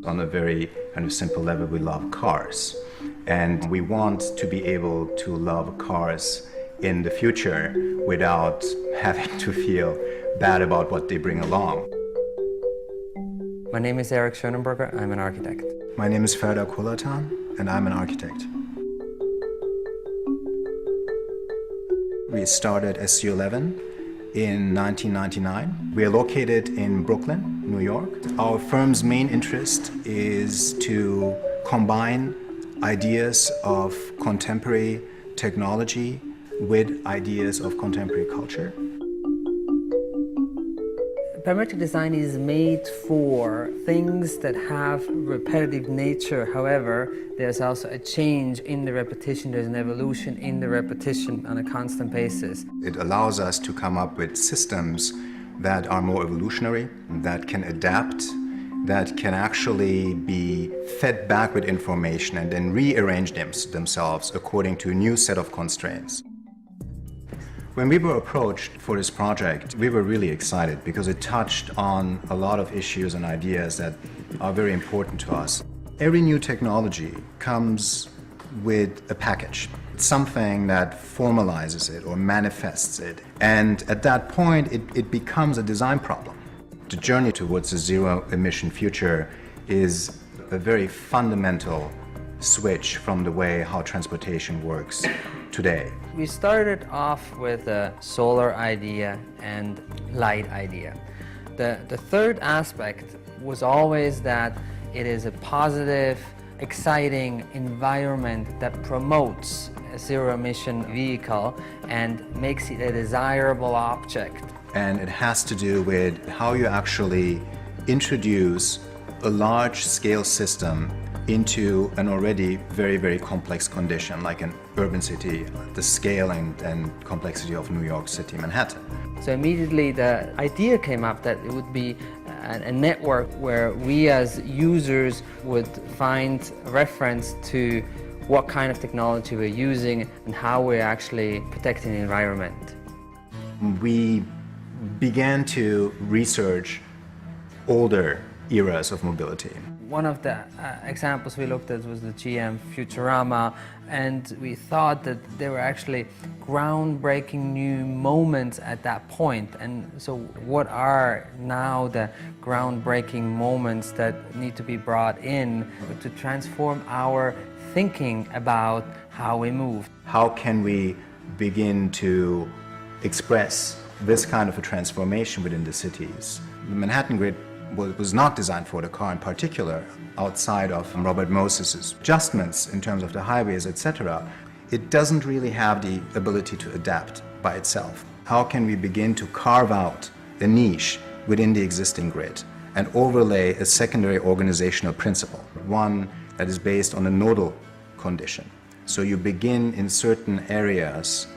On a very kind of simple level, we love cars. And we want to be able to love cars in the future without having to feel bad about what they bring along. My name is Eric Schönenberger, I'm an architect. My name is Ferda Kulatan, and I'm an architect. We started SU11 in 1999. We are located in Brooklyn, New York. Our firm's main interest is to combine ideas of contemporary technology with ideas of contemporary culture. Parametric design is made for things that have repetitive nature. However, there's also a change in the repetition. There's an evolution in the repetition on a constant basis. It allows us to come up with systems that are more evolutionary, that can adapt, that can actually be fed back with information and then rearrange themselves according to a new set of constraints. When we were approached for this project, we were really excited because it touched on a lot of issues and ideas that are very important to us. Every new technology comes with a package. It's something that formalizes it or manifests it. And at that point, it becomes a design problem. The journey towards a zero-emission future is a very fundamental switch from the way how transportation works today. We started off with a solar idea and light idea. The third aspect was always that it is a positive, exciting environment that promotes a zero-emission vehicle and makes it a desirable object. And it has to do with how you actually introduce a large-scale system into an already very, very complex condition, like an urban city, the scale and complexity of New York City, Manhattan. So immediately the idea came up that it would be a network where we as users would find reference to what kind of technology we're using and how we're actually protecting the environment. We began to research older eras of mobility. One of the examples we looked at was the GM Futurama, and we thought that there were actually groundbreaking new moments at that point. And so what are now the groundbreaking moments that need to be brought in to transform our thinking about how we move? How can we begin to express this kind of a transformation within the cities? The Manhattan grid was not designed for the car in particular, outside of Robert Moses's adjustments in terms of the highways, etc. It doesn't really have the ability to adapt by itself. How can we begin to carve out a niche within the existing grid and overlay a secondary organizational principle, one that is based on a nodal condition? So you begin in certain areas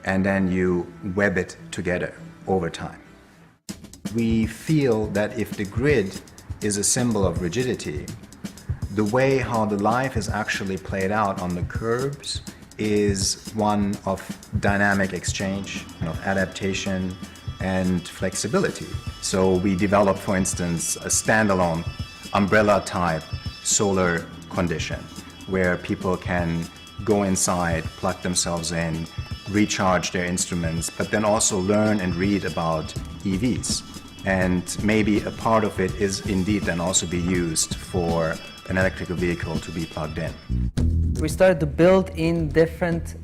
and then you web it together over time. We feel that if the grid is a symbol of rigidity, the way how the life is actually played out on the curbs is one of dynamic exchange, of adaptation and flexibility. So we developed, for instance, a standalone umbrella-type solar condition where people can go inside, plug themselves in, recharge their instruments, but then also learn and read about EVs. And maybe a part of it is indeed then also be used for an electrical vehicle to be plugged in. We started to build in different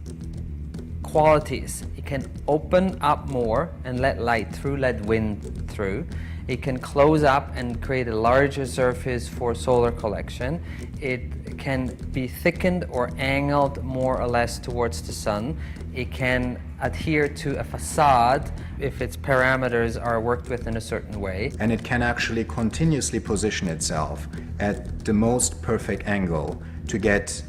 qualities. It can open up more and let light through, let wind through. It can close up and create a larger surface for solar collection. It can be thickened or angled more or less towards the sun. It can adhere to a facade if its parameters are worked with in a certain way. And it can actually continuously position itself at the most perfect angle to get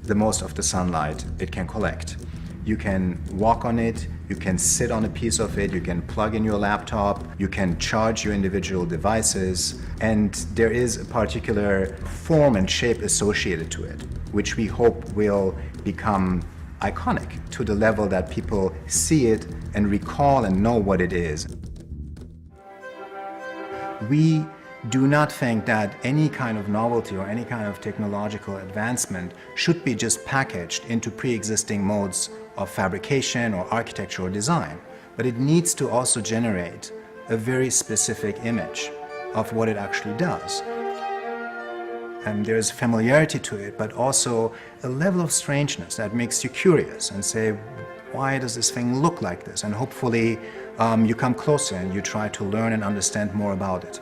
the most of the sunlight it can collect. You can walk on it, you can sit on a piece of it, you can plug in your laptop, you can charge your individual devices, and there is a particular form and shape associated to it, which we hope will become iconic to the level that people see it and recall and know what it is. We do not think that any kind of novelty or any kind of technological advancement should be just packaged into pre-existing modes of fabrication or architecture or design, but it needs to also generate a very specific image of what it actually does. And there's familiarity to it, but also a level of strangeness that makes you curious and say, why does this thing look like this? And hopefully you come closer and you try to learn and understand more about it.